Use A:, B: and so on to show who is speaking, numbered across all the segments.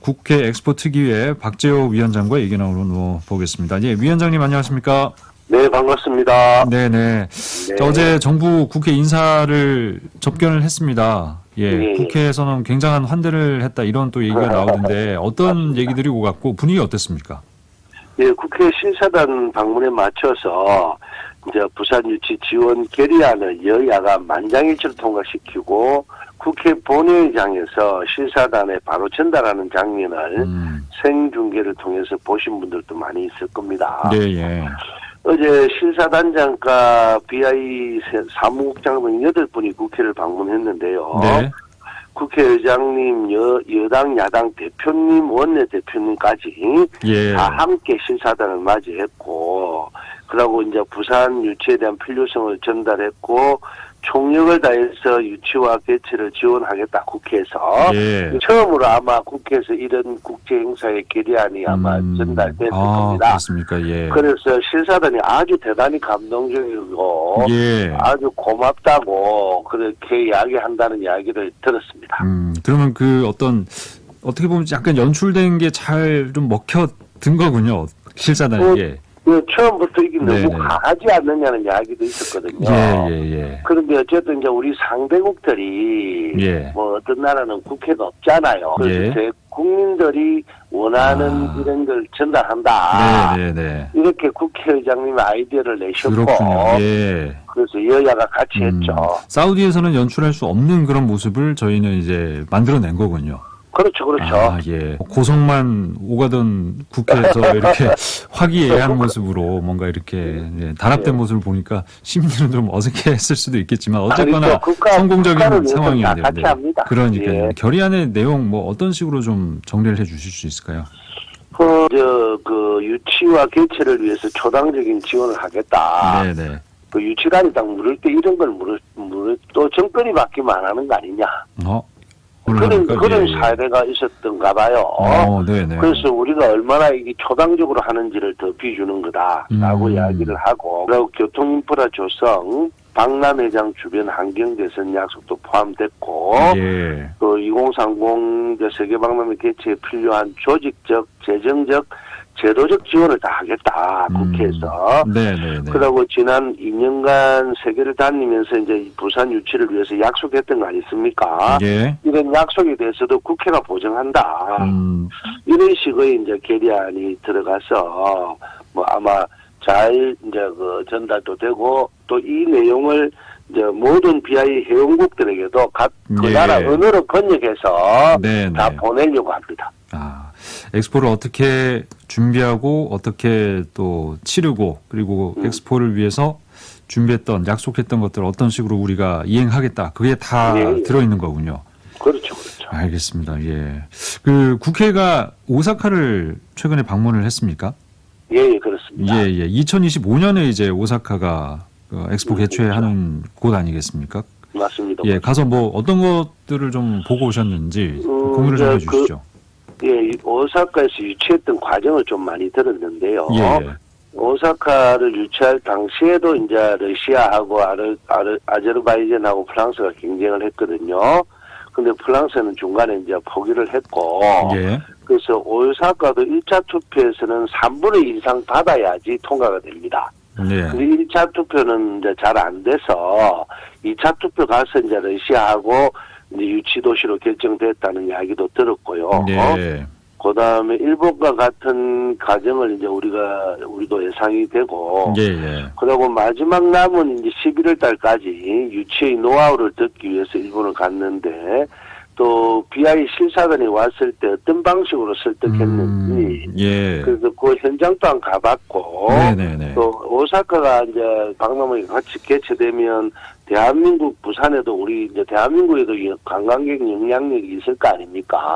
A: 국회 엑스포 특위의 박재호 위원장과 얘기 나누어 보겠습니다. 예, 위원장님 안녕하십니까?
B: 네, 반갑습니다.
A: 네네.
B: 네.
A: 어제 정부 국회 인사를 접견을 했습니다. 예,
B: 네.
A: 국회에서는 굉장한 환대를 했다 이런 또 얘기가 나오던데 어떤 얘기들이 오갔고 분위기 어땠습니까?
B: 예, 국회 신사단 방문에 맞춰서 이제 부산 유치 지원 결의안을 여야가 만장일치로 통과시키고 국회 본회의장에서 신사단에 바로 전달하는 장면을 생중계를 통해서 보신 분들도 많이 있을 겁니다.
A: 네, 예.
B: 어제 신사단장과 BI 사무국장 등 8분이 국회를 방문했는데요.
A: 네.
B: 국회의장님, 여당, 야당 대표님, 원내대표님까지
A: 예.
B: 다 함께 신사단을 맞이했고, 그러고 이제 부산 유치에 대한 필요성을 전달했고, 총력을 다해서 유치와 개최를 지원하겠다, 국회에서.
A: 예.
B: 처음으로 아마 국회에서 이런 국제행사의 결의안이 아마 전달됐을 겁니다.
A: 그렇습니까? 예.
B: 그래서 신사단이 아주 대단히 감동적이고,
A: 예.
B: 아주 고맙다고 그렇게 이야기한다는 이야기를 들었습니다.
A: 그러면 어떻게 보면 약간 연출된 게 잘 좀 먹혀든 거군요. 실사단에게.
B: 처음부터 이게
A: 네네.
B: 너무 강하지 않느냐는 이야기도 있었거든요.
A: 예.
B: 그런데 어쨌든 이제 우리 상대국들이
A: 예.
B: 뭐 어떤 나라는 국회가 없잖아요. 그래서
A: 예.
B: 제 국민들이 원하는 이런 걸 전달한다.
A: 네네.
B: 이렇게 국회의장님이 아이디어를 내셨고,
A: 그렇군요. 예.
B: 그래서 여야가 같이 했죠.
A: 사우디에서는 연출할 수 없는 그런 모습을 저희는 이제 만들어낸 거군요.
B: 그렇죠.
A: 예. 고성만 오가던 국회에서 이렇게 화기애애한 모습으로 뭔가 이렇게 단합된 모습을 보니까 시민들은 좀 어색했을 수도 있겠지만 어쨌거나 성공적인 상황이었네요.
B: 같이 합니다.
A: 그러니까요.
B: 예.
A: 결의안의 내용 어떤 식으로 좀 정리를 해 주실 수 있을까요?
B: 유치와 개최를 위해서 초당적인 지원을 하겠다.
A: 네네.
B: 그 유치단이 딱 물을 때 이런 걸 또 정권이 바뀌면 안 하는 거 아니냐. 그런 사례가 있었던가 봐요.
A: 네네.
B: 그래서 우리가 얼마나 이게 초당적으로 하는지를 더 비주는 거다라고 이야기를 하고, 그리고 교통인프라 조성, 박람회장 주변 환경 개선 약속도 포함됐고,
A: 예.
B: 또 2030 세계박람회 개최에 필요한 조직적, 재정적, 제도적 지원을 다 하겠다, 국회에서.
A: 네네네.
B: 그러고 지난 2년간 세계를 다니면서 이제 부산 유치를 위해서 약속했던 거 아니습니까?
A: 예.
B: 이런 약속에 대해서도 국회가 보증한다. 이런 식의 이제 결의안이 들어가서 뭐 아마 잘 이제 전달도 되고, 또 이 내용을 이제 모든 BI 회원국들에게도 그 나라 언어로 번역해서 다 보내려고 합니다.
A: 엑스포를 어떻게 준비하고 어떻게 또 치르고 그리고 엑스포를 위해서 준비했던 약속했던 것들 어떤 식으로 우리가 이행하겠다. 그게 다 들어있는 거군요.
B: 그렇죠.
A: 알겠습니다. 예. 국회가 오사카를 최근에 방문을 했습니까?
B: 예, 그렇습니다.
A: 예. 2025년에 이제 오사카가 엑스포 개최하는 곳 아니겠습니까?
B: 맞습니다.
A: 예, 가서 어떤 것들을 좀 보고 오셨는지 공유를 좀 해주시죠.
B: 오사카에서 유치했던 과정을 좀 많이 들었는데요.
A: 예.
B: 오사카를 유치할 당시에도 이제 러시아하고 아제르바이잔하고 프랑스가 경쟁을 했거든요. 근데 프랑스는 중간에 이제 포기를 했고, 그래서 오사카도 1차 투표에서는 3분의 2 이상 받아야지 통과가 됩니다. 근데 1차 투표는 이제 잘 안 돼서 2차 투표 가서 이제 러시아하고 이제 유치 도시로 결정됐다는 이야기도 들었고요. 그 다음에 일본과 같은 과정을 이제 우리도 예상이 되고, 그리고 마지막 남은 이제 11월 달까지 유치의 노하우를 듣기 위해서 일본을 갔는데, 또 BI 실사단이 왔을 때 어떤 방식으로 설득했는지, 그래서 그 현장도 한 가봤고, 또 오사카가 이제 박람회가 같이 개최되면 대한민국 부산에도 우리 이제 대한민국에도 관광객 영향력이 있을 거 아닙니까?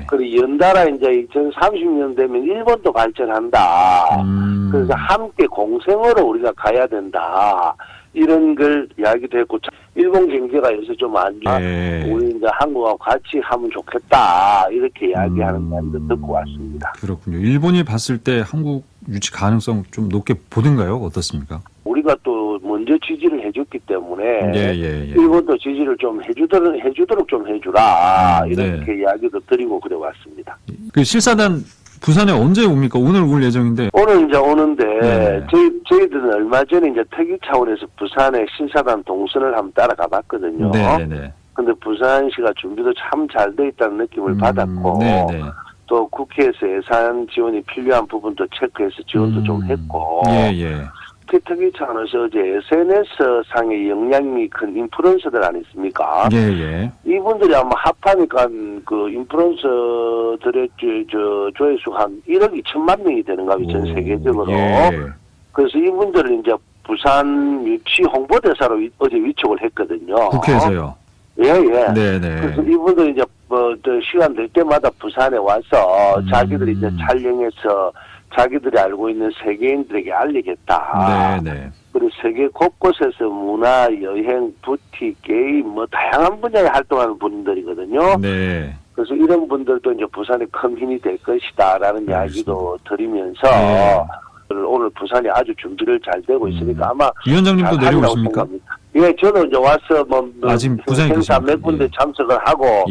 B: 그리고 연달아 이제 2030년 되면 일본도 발전한다. 그래서 함께 공생으로 우리가 가야 된다. 이런 걸 이야기도 했고, 일본 경제가 요새 좀 안 좋아. 우리 이제 한국하고 같이 하면 좋겠다. 이렇게 이야기하는 말도 듣고 왔습니다.
A: 그렇군요. 일본이 봤을 때 한국 유치 가능성 좀 높게 보던가요? 어떻습니까?
B: 우리가 또 먼저 먼저 지지를 해줬기 때문에
A: 예.
B: 일본도 지지를 좀 해주도록 좀 해주라 이렇게 이야기도 드리고 그래 왔습니다.
A: 그 실사단 부산에 언제 옵니까? 오늘 올 예정인데.
B: 오늘 이제 오는데 저희들은 얼마 전에 이제 특위 차원에서 부산에 실사단 동선을 한번 따라가 봤거든요.
A: 네네네.
B: 근데 부산시가 준비도 참 잘 돼 있다는 느낌을 받았고 또 국회에서 예산 지원이 필요한 부분도 체크해서 지원도 좀 했고 특히 차원에서 이제 SNS-상의 영향이 큰 인플루언서들 아니십니까? 이분들이 아마 합하니까 그 인플루언서들의 조회수가 한 1억 2천만 명이 되는가 봐요, 전 세계적으로. 그래서 이분들을 이제 부산 유치 홍보대사로 어제 위촉을 했거든요.
A: 국회에서요?
B: 그래서 이분들이 이제 시간 될 때마다 부산에 와서 자기들이 이제 촬영해서 자기들이 알고 있는 세계인들에게 알리겠다. 그리고 세계 곳곳에서 문화, 여행, 뷰티, 게임, 뭐 다양한 분야에 활동하는 분들이거든요. 그래서 이런 분들도 이제 부산에 큰 힘이 될 것이다라는 이야기도 드리면서 오늘 부산이 아주 준비를 잘 되고 있으니까 아마
A: 위원장님도 내려오십니까?
B: 저는 이제 와서
A: 지금 부산에
B: 행사 몇 군데 참석을 하고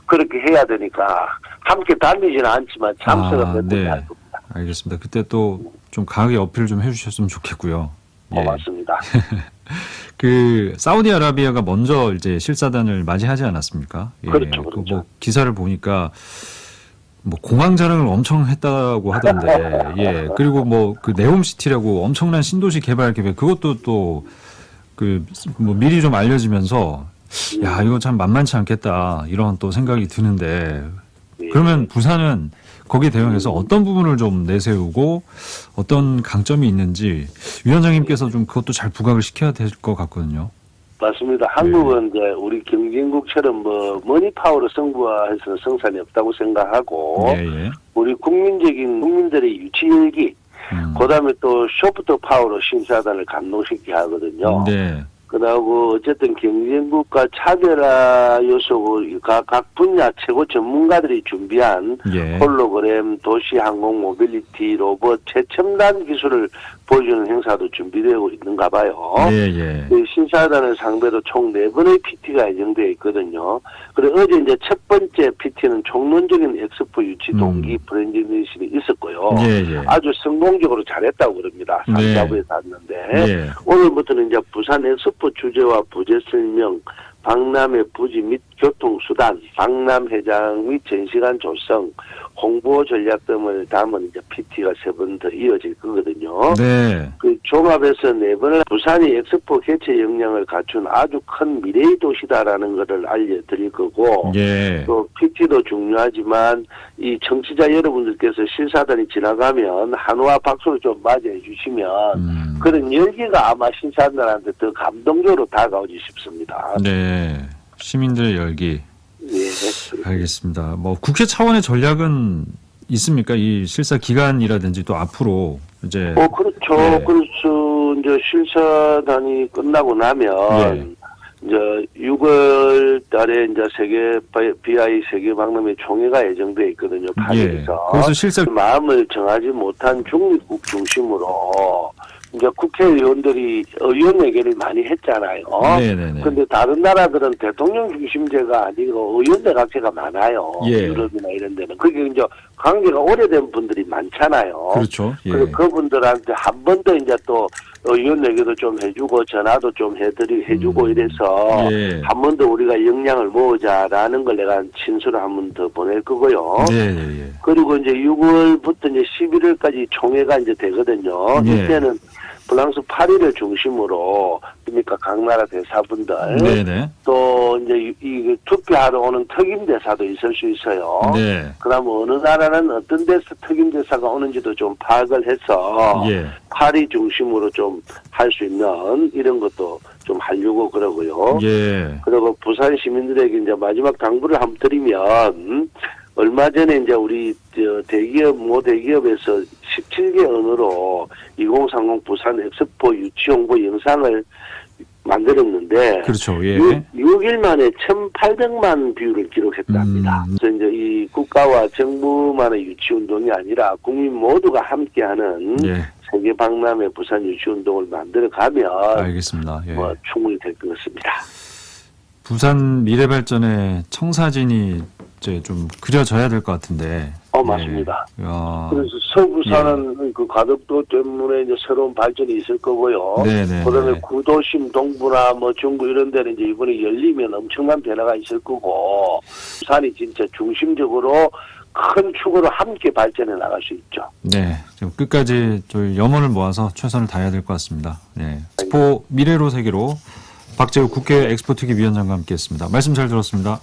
B: 그렇게 해야 되니까 함께 다니지는 않지만 참석을 몇 군데 할 겁니다.
A: 알겠습니다. 그때 또 좀 강하게 어필을 좀 해주셨으면 좋겠고요.
B: 고맙습니다.
A: 그 사우디아라비아가 먼저 이제 실사단을 맞이하지 않았습니까?
B: 그렇죠.
A: 뭐 기사를 보니까 뭐 공항 자랑을 엄청 했다고 하던데, 그리고 뭐 그 네옴시티라고 엄청난 신도시 개발 계획 그것도 또 그 뭐 미리 좀 알려지면서 야 이거 참 만만치 않겠다 이런 또 생각이 드는데 그러면 부산은 거기에 대응해서 어떤 부분을 좀 내세우고 어떤 강점이 있는지 위원장님께서 좀 그것도 잘 부각을 시켜야 될 것 같거든요.
B: 맞습니다. 한국은 이제 우리 경쟁국처럼 뭐 머니파워로 승부해서 성산이 없다고 생각하고 우리 국민들의 유치 열기 그다음에 또 소프트 파워로 신사단을 감동시키게 하거든요. 그러고 어쨌든 경쟁국과 차별화 요소고 각 분야 최고 전문가들이 준비한 홀로그램, 도시 항공 모빌리티, 로봇, 최첨단 기술을 보여주는 행사도 준비되고 있는가 봐요. 신사단을 상대로 총 4번의 PT가 예정되어 있거든요. 그리고 어제 이제 첫 번째 PT는 총론적인 엑스포 유치 동기 프레젠테이션이 있었고요. 아주 성공적으로 잘했다고 그럽니다. 3, 4부에서 왔는데 오늘부터는 이제 부산 엑스포 주제와 부재 설명, 박람회 부지 및 교통수단, 박람회장 및 전시관 조성, 홍보 전략 등을 담은 이제 PT가 3번 더 이어질 거거든요. 그 종합해서 4번을 부산이 엑스포 개최 역량을 갖춘 아주 큰 미래의 도시다라는 것을 알려드릴 거고, 또 PT도 중요하지만 이 청취자 여러분들께서 실사단이 지나가면 한우와 박수를 좀 맞이해 주시면 그런 열기가 아마 신사단한테 더 감동적으로 다가오지 싶습니다.
A: 시민들의 열기. 알겠습니다. 뭐 국회 차원의 전략은 있습니까? 이 실사 기간이라든지 또 앞으로 이제.
B: 그렇죠. 그래서 이제 실사단이 끝나고 나면 이제 6월 달에 이제 BI 세계 박람회 총회가 예정돼 있거든요. 파리에서.
A: 그래서 실사
B: 마음을 정하지 못한 중립국 중심으로 이제 국회의원들이 의원 얘기를 많이 했잖아요. 그런데 다른 나라들은 대통령 중심제가 아니고 의원 내각제가 많아요. 유럽이나 이런 데는. 그게 이제 관계가 오래된 분들이 많잖아요. 그래서 그분들한테 한 번 더 이제 또 의원 얘기도 좀 해주고 전화도 좀 해주고 이래서 한 번 더 우리가 역량을 모으자라는 걸 내가 친서를 한 번 더 보낼 거고요. 그리고 이제 6월부터 이제 11월까지 총회가 이제 되거든요. 이때는 프랑스 파리를 중심으로 그러니까 각 나라 대사분들 또 이제 이 투표하러 오는 특임 대사도 있을 수 있어요. 그다음 어느 나라는 어떤 데서 특임 대사가 오는지도 좀 파악을 해서 파리 중심으로 좀 할 수 있는 이런 것도 좀 하려고 그러고요. 그리고 부산 시민들에게 이제 마지막 당부를 한번 드리면 얼마 전에 이제 우리 모 대기업에서 17개 언어로 2030 부산 엑스포 유치 홍보 영상을 만들었는데 6일 만에 1,800만 뷰를 기록했답니다. 그래서 이제 이 국가와 정부만의 유치 운동이 아니라 국민 모두가 함께하는 세계 박람회 부산 유치 운동을 만들어 가면
A: 알겠습니다. 예.
B: 뭐 충분히 될 것 같습니다.
A: 부산 미래 발전의 청사진이 이제 좀 그려져야 될 것 같은데.
B: 맞습니다.
A: 예.
B: 그래서 서부산은 그 가덕도 때문에 이제 새로운 발전이 있을 거고요.
A: 네네.
B: 그다음에 구도심 동부나 뭐 중구 이런 데는 이제 이번에 열리면 엄청난 변화가 있을 거고, 부산이 진짜 중심적으로 큰 축으로 함께 발전해 나갈 수 있죠.
A: 네, 좀 끝까지 저희 염원을 모아서 최선을 다해야 될 것 같습니다. 네, 스포 미래로 세계로 박재우 국회 엑스포 특위 위원장과 함께했습니다. 말씀 잘 들었습니다.